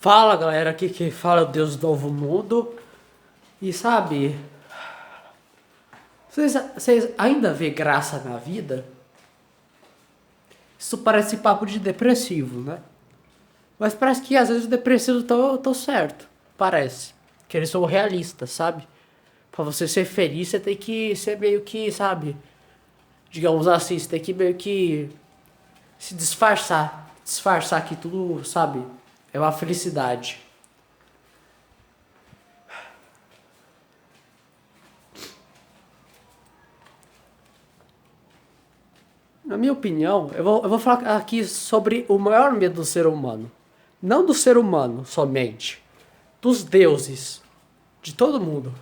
Fala galera, aqui que fala é o Deus do Novo Mundo. E sabe, vocês ainda vê graça na vida? Isso parece papo de depressivo, né? Mas parece que às vezes os depressivos estão certo. Parece. Que eles são realistas, sabe? Pra você ser feliz, você tem que ser meio que, sabe? Digamos assim, você tem que meio que se disfarçar. Disfarçar que tudo, sabe? É uma felicidade. Na minha opinião, eu vou falar aqui sobre o maior medo do ser humano. Não do ser humano somente, dos deuses, de todo mundo.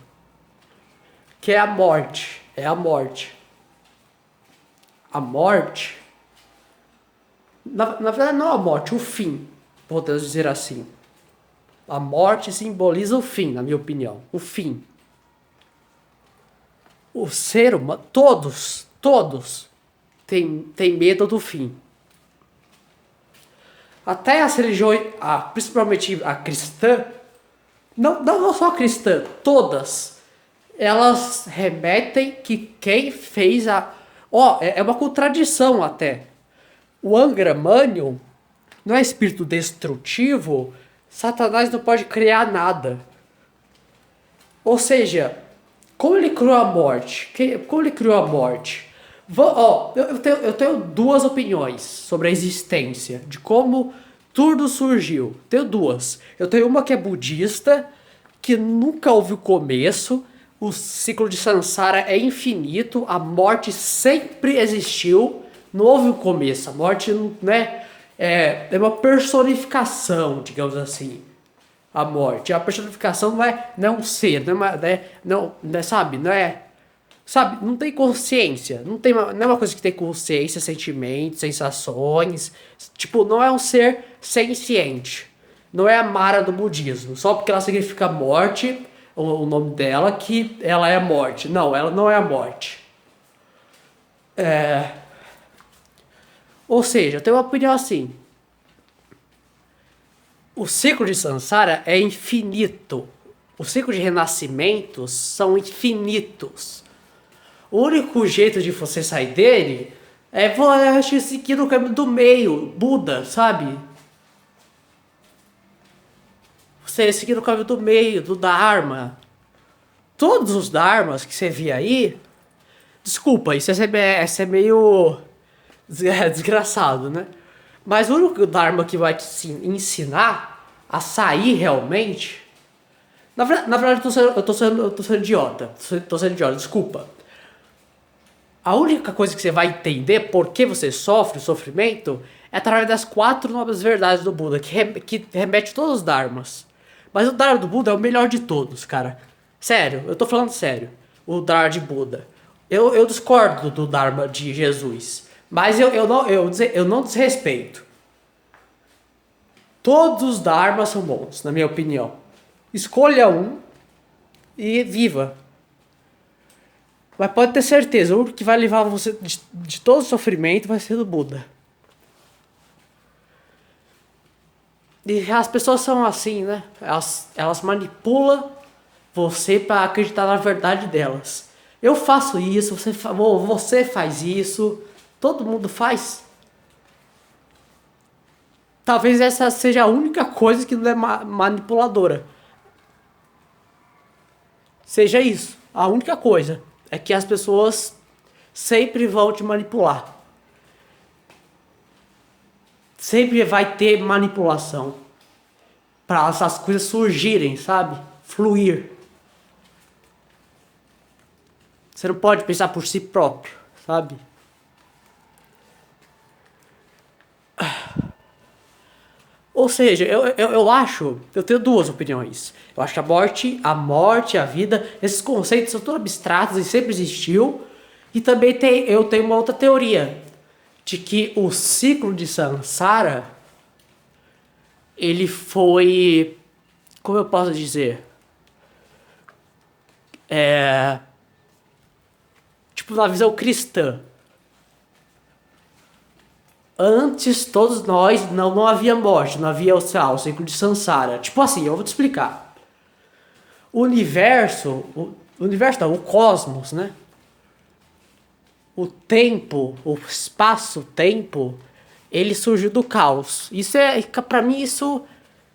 Que é a morte. É a morte. A morte. Na verdade, não a morte, o fim. Podemos dizer assim. A morte simboliza o fim, na minha opinião. O fim. O ser humano, todos têm medo do fim. Até as religiões, principalmente a cristã, não só a cristã, todas, elas remetem que quem fez a. É uma contradição até. O Angra Manium não é espírito destrutivo, Satanás não pode criar nada. Ou seja, como ele criou a morte? Como ele criou a morte? Eu tenho duas opiniões sobre a existência, de como tudo surgiu. Tenho duas. Eu tenho uma que é budista, que nunca houve o começo, o ciclo de Sansara é infinito, a morte sempre existiu, não houve o começo. A morte, né, é uma personificação, digamos assim. A morte. A personificação não é um ser, não é, sabe? Não é. Sabe, não tem consciência. Não é uma coisa que tem consciência, sentimentos, sensações. Tipo, não é um ser senciente. Não é a Mara do budismo. Só porque ela significa morte, o nome dela, que ela é a morte. Não, ela não é a morte. Ou seja, eu tenho uma opinião assim. O ciclo de Sansara é infinito. O ciclo de renascimentos são infinitos. O único jeito de você sair dele é você seguir no caminho do meio, Buda, sabe? Você seguir no caminho do meio, do Dharma. Todos os Dharmas que você vê aí. Desculpa, isso é meio desgraçado, né? Mas o único Dharma que vai te ensinar a sair realmente. Na verdade eu tô sendo idiota. Tô sendo idiota, desculpa. A única coisa que você vai entender por que você sofre o sofrimento é através das quatro nobres verdades do Buda, que remete todos os Dharmas. Mas o Dharma do Buda é o melhor de todos, cara. Sério, eu tô falando sério. O Dharma de Buda. Eu discordo do Dharma de Jesus. Mas eu não desrespeito. Todos os Dharmas são bons, na minha opinião. Escolha um e viva. Mas pode ter certeza, o único que vai levar você de todo o sofrimento vai ser do Buda. E as pessoas são assim, né? Elas manipulam você para acreditar na verdade delas. Eu faço isso, você faz isso, todo mundo faz. Talvez essa seja a única coisa que não é manipuladora. Seja isso. A única coisa é que as pessoas sempre vão te manipular. Sempre vai ter manipulação para essas coisas surgirem, sabe? Fluir. Você não pode pensar por si próprio, sabe? Ou seja, eu acho, eu tenho duas opiniões. Eu acho que a vida, esses conceitos são todos abstratos e sempre existiu. E também eu tenho uma outra teoria, de que o ciclo de Sansara, ele foi, como eu posso dizer, tipo na visão cristã. antes todos nós não havia morte, não havia, sei lá, o ciclo de Sansara. Tipo assim, eu vou te explicar. O universo não, o cosmos, né? O tempo, o espaço-tempo, ele surgiu do caos. Isso é, pra mim, isso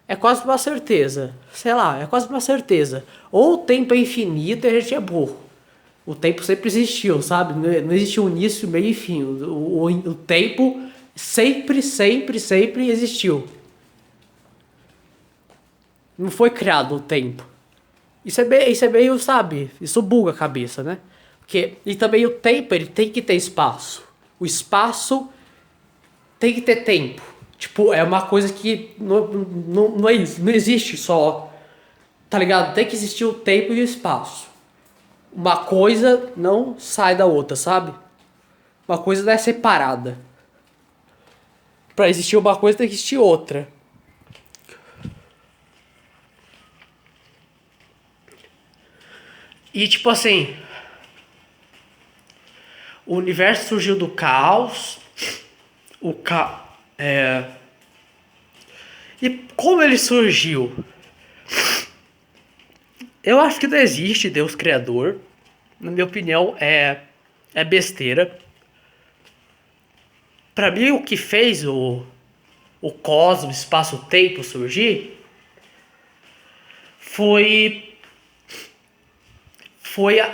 é quase uma certeza. Sei lá, é quase uma certeza. Ou o tempo é infinito e a gente é burro. O tempo sempre existiu, sabe? Não existe um início, meio e fim. O tempo sempre existiu. Não foi criado o tempo. Isso é meio, sabe? Isso buga a cabeça, né? E também o tempo, ele tem que ter espaço. O espaço tem que ter tempo. Tipo, é uma coisa que não existe só. Tá ligado? Tem que existir o tempo e o espaço. Uma coisa não sai da outra, sabe? Uma coisa não é separada. Pra existir uma coisa tem que existir outra. E tipo assim, o universo surgiu do caos. O ca... É... E como ele surgiu? Eu acho que não existe Deus Criador. Na minha opinião, é besteira. Pra mim, o que fez o cosmos, espaço-tempo surgir foi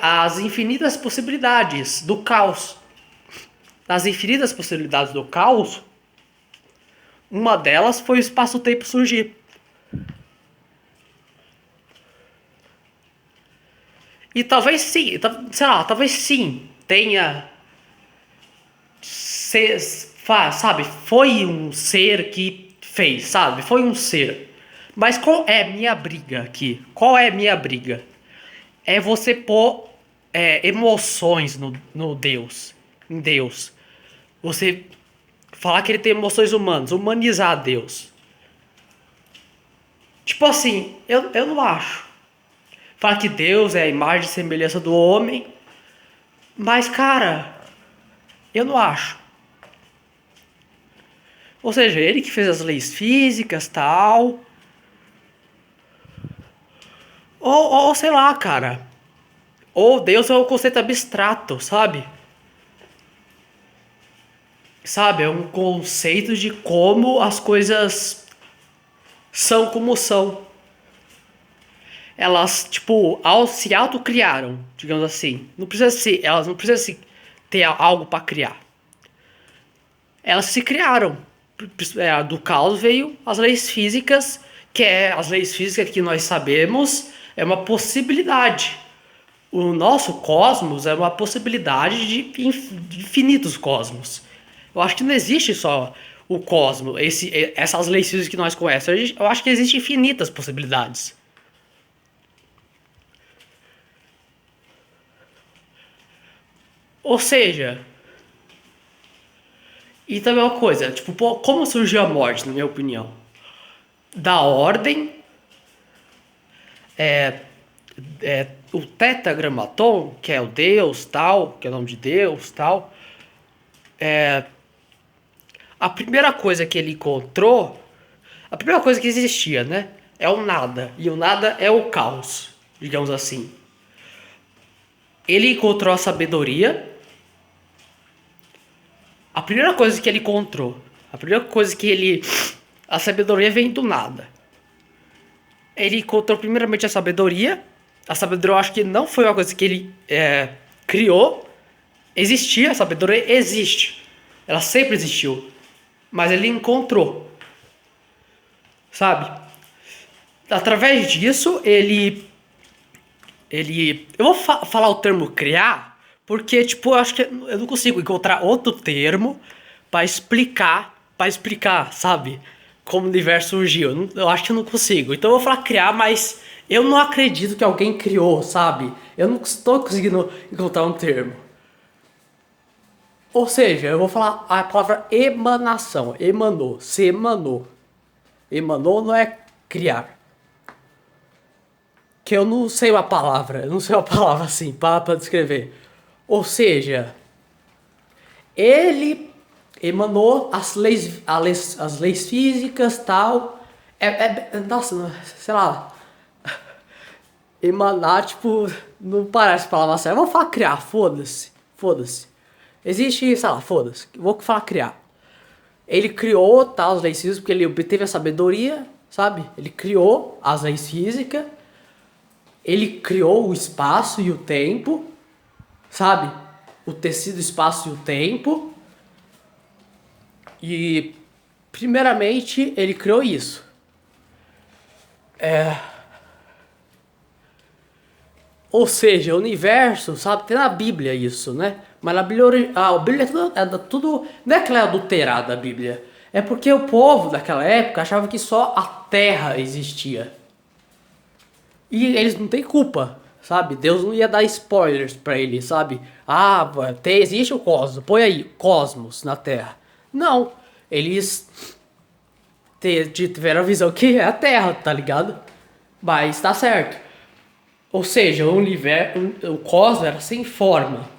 as infinitas possibilidades do caos. As infinitas possibilidades do caos, uma delas foi o espaço-tempo surgir. E talvez sim, sei lá, talvez sim tenha, sabe, foi um ser que fez, sabe, foi um ser. Mas qual é minha briga aqui? Qual é minha briga? É você pôr emoções no Deus, em Deus. Você falar que ele tem emoções humanas, humanizar Deus. Tipo assim, eu não acho. Falar que Deus é a imagem e semelhança do homem. Mas, cara, eu não acho. Ou seja, ele que fez as leis físicas, tal. Ou sei lá, cara. Ou Deus é um conceito abstrato, sabe? Sabe, é um conceito de como as coisas são como são. Elas, tipo, se autocriaram, digamos assim. Elas não precisam ter algo para criar. Elas se criaram. Do caos veio as leis físicas, que é as leis físicas que nós sabemos, é uma possibilidade. O nosso cosmos é uma possibilidade de infinitos cosmos. Eu acho que não existe só o cosmos, essas leis físicas que nós conhecemos. Eu acho que existem infinitas possibilidades. Ou seja, e também uma coisa, tipo, como surgiu a morte, na minha opinião? Da ordem, o tetragramaton, que é o Deus, tal, que é o nome de Deus, tal. A primeira coisa que ele encontrou, a primeira coisa que existia, né? É o nada. E o nada é o caos, digamos assim. Ele encontrou a sabedoria. A primeira coisa que ele encontrou, a primeira coisa que ele... A sabedoria vem do nada. Ele encontrou primeiramente a sabedoria. A sabedoria eu acho que não foi uma coisa que ele criou. Existia, a sabedoria existe. Ela sempre existiu. Mas ele encontrou. Sabe? Através disso, eu vou falar o termo criar, porque, tipo, eu acho que eu não consigo encontrar outro termo para explicar, sabe? Como o universo surgiu. Eu acho que eu não consigo. Então eu vou falar criar, mas eu não acredito que alguém criou, sabe? Eu não estou conseguindo encontrar um termo. Ou seja, eu vou falar a palavra emanação. Emanou, se emanou. Emanou não é criar. Que eu não sei uma palavra, assim, para descrever. Ou seja, ele emanou as leis físicas, tal. Nossa, sei lá. Emanar, tipo, não parece palavra certa. Vamos falar criar, foda-se. Foda-se. Existe, sei lá, foda-se. Vou falar criar. Ele criou tal as leis físicas porque ele obteve a sabedoria, sabe? Ele criou as leis físicas. Ele criou o espaço e o tempo, sabe? O tecido, o espaço e o tempo. E, primeiramente, ele criou isso. Ou seja, o universo, sabe? Tem na Bíblia isso, né? Mas na Bíblia, a Bíblia é tudo. Não é que ela é adulterada, a Bíblia. É porque o povo daquela época achava que só a Terra existia. E eles não têm culpa, sabe? Deus não ia dar spoilers pra eles, sabe? Ah, existe o cosmos, põe aí, cosmos na Terra. Não, eles tiveram a visão que é a Terra, tá ligado? Mas tá certo. Ou seja, o universo, o cosmos era sem forma.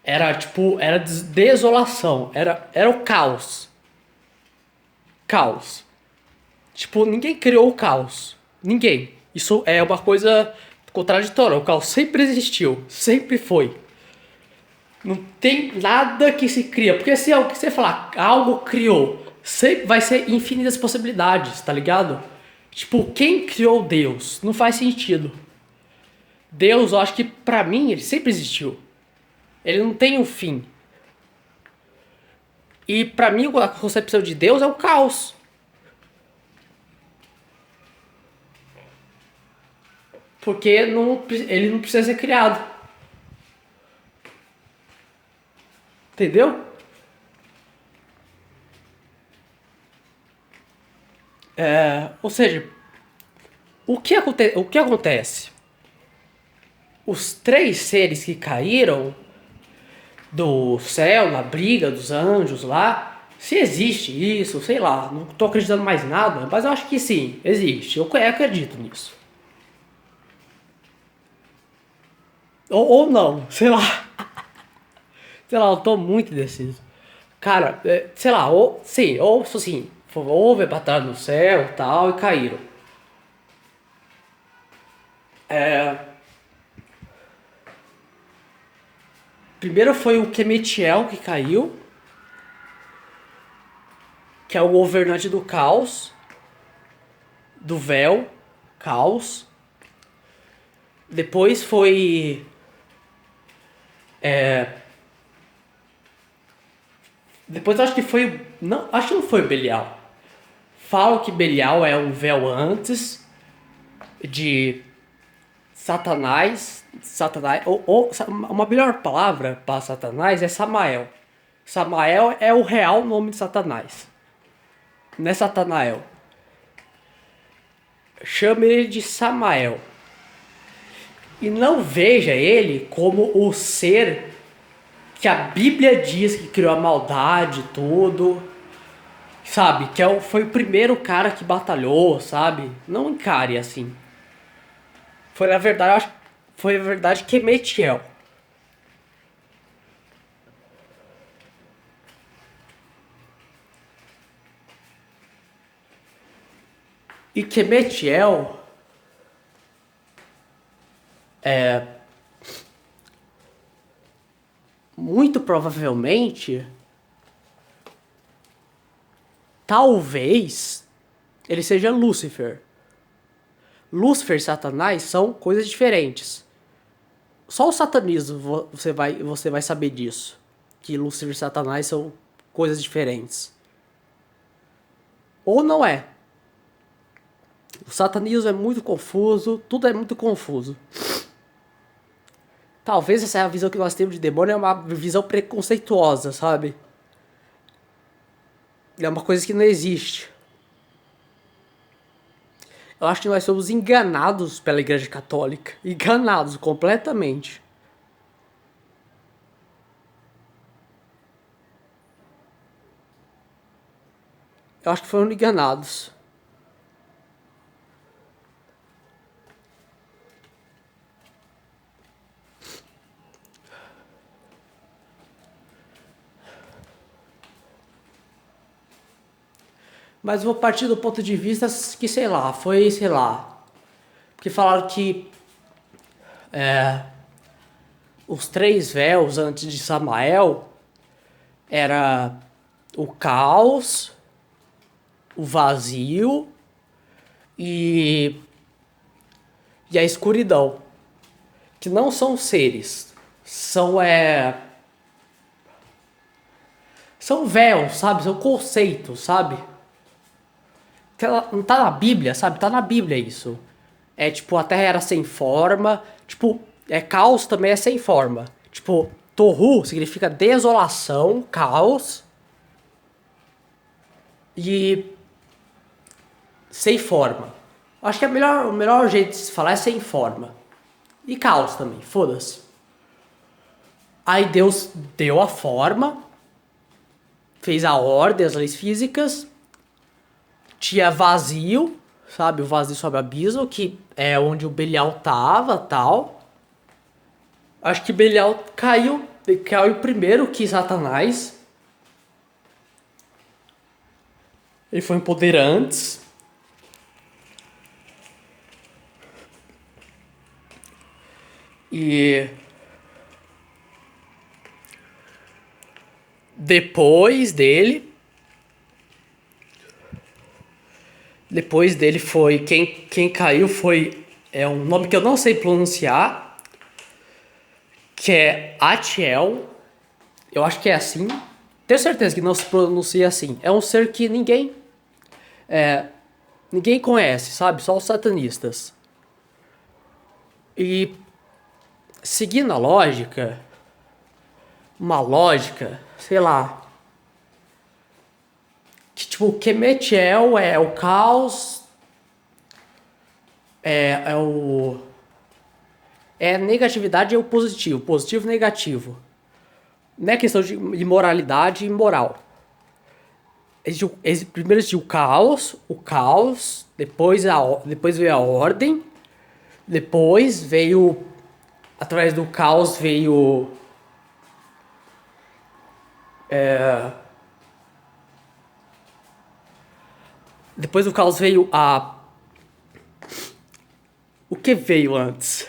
Era tipo, era desolação, era o caos. Caos. Tipo, ninguém criou o caos. Ninguém. Isso é uma coisa contraditória. O caos sempre existiu, sempre foi. Não tem nada que se cria. Porque se é o que você falar, algo criou, sempre vai ser infinitas possibilidades, tá ligado? Tipo, quem criou Deus? Não faz sentido. Deus, eu acho que pra mim, ele sempre existiu. Ele não tem um fim. E pra mim, a concepção de Deus é o caos. Porque ele não precisa ser criado. Entendeu? Ou seja, o que acontece? Os três seres que caíram do céu, na briga dos anjos lá, se existe isso, sei lá, não tô acreditando mais em nada, mas eu acho que sim, existe. Eu acredito nisso. Ou não, sei lá. Sei lá, eu tô muito indeciso. Cara, sei lá, ou sim, ou assim, houve batalha no céu e tal, e caíram. Primeiro foi o Kemetiel que caiu, que é o governante do caos, do véu, caos. Depois foi. Depois eu acho que foi. Não, acho que não foi Belial. Falam que Belial é um véu antes de Satanás. Satanás. Ou uma melhor palavra para Satanás é Samael. Samael é o real nome de Satanás. Não é Satanael. Chame ele de Samael. E não veja ele como o ser que a Bíblia diz que criou a maldade, tudo. Sabe? Que foi o primeiro cara que batalhou, sabe? Não encare assim. Foi na verdade, acho, foi na verdade Kemetiel. E Kemetiel muito provavelmente, talvez, ele seja Lúcifer. Lúcifer e Satanás são coisas diferentes. Só o satanismo você vai saber disso. Que Lúcifer e Satanás são coisas diferentes. Ou não é. O satanismo é muito confuso, tudo é muito confuso. Talvez essa é a visão que nós temos de demônio, é uma visão preconceituosa, sabe? É uma coisa que não existe. Eu acho que nós somos enganados pela Igreja Católica. Enganados completamente. Eu acho que foram enganados. Mas vou partir do ponto de vista que, sei lá, foi, sei lá. Porque falaram que os 3 véus antes de Samael era o caos, o vazio e a escuridão. Que não são seres, são véus, sabe? São conceitos, sabe? Não tá na Bíblia, sabe? Tá na Bíblia isso. É tipo, a Terra era sem forma. Tipo, caos também é sem forma. Tipo, Tohu significa desolação, caos. E sem forma. Acho que o melhor jeito de se falar é sem forma. E caos também, foda-se. Aí Deus deu a forma, fez a ordem, as leis físicas. Tinha vazio, sabe? O vazio sobre o abismo, que é onde o Belial tava, tal. Acho que Belial caiu primeiro que Satanás. Ele foi um poder antes. E depois dele foi quem caiu foi um nome que eu não sei pronunciar, que é Atiel. Eu acho que é assim. Tenho certeza que não se pronuncia assim. É um ser que ninguém conhece, sabe? Só os satanistas. E seguindo a lógica, sei lá, que tipo, Kemetiel é o caos, é a negatividade e o positivo e negativo. Não é questão de imoralidade e moral. Primeiro existiu o caos, depois veio a ordem, depois veio, através do caos veio depois do caos veio o que veio antes?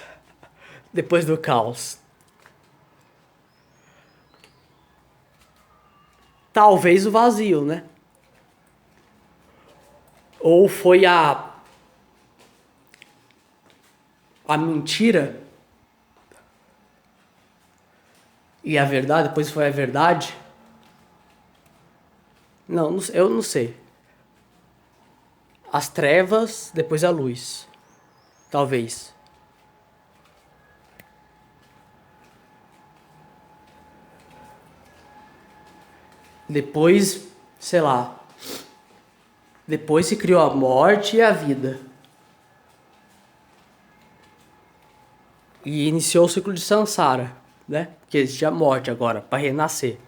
Depois do caos? Talvez o vazio, né? Ou foi a mentira e a verdade, depois foi a verdade? Não, eu não sei. As trevas, depois a luz. Talvez. Depois, sei lá. Depois se criou a morte e a vida. E iniciou o ciclo de Sansara, né? Porque existe a morte agora, para renascer.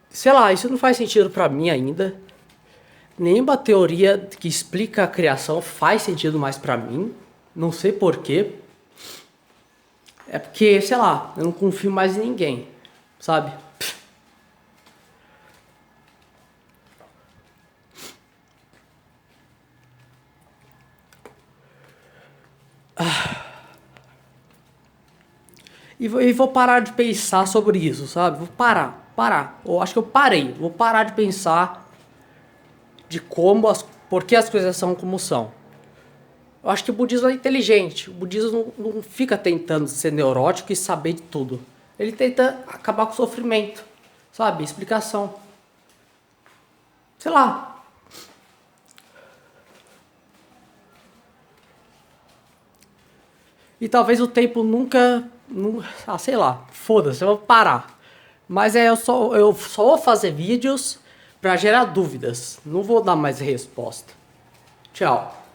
Sei lá, isso não faz sentido pra mim ainda. Nenhuma teoria que explica a criação faz sentido mais pra mim. Não sei porquê. É porque, sei lá, eu não confio mais em ninguém, sabe? E vou parar de pensar sobre isso, sabe? Vou parar. Eu acho que eu parei. Vou parar de pensar de por que as coisas são como são. Eu acho que o budismo é inteligente. O budismo não fica tentando ser neurótico e saber de tudo. Ele tenta acabar com o sofrimento, sabe? Explicação. Sei lá. E talvez o tempo nunca... sei lá. Foda-se, eu vou parar. Mas eu só vou fazer vídeos pra gerar dúvidas. Não vou dar mais resposta. Tchau.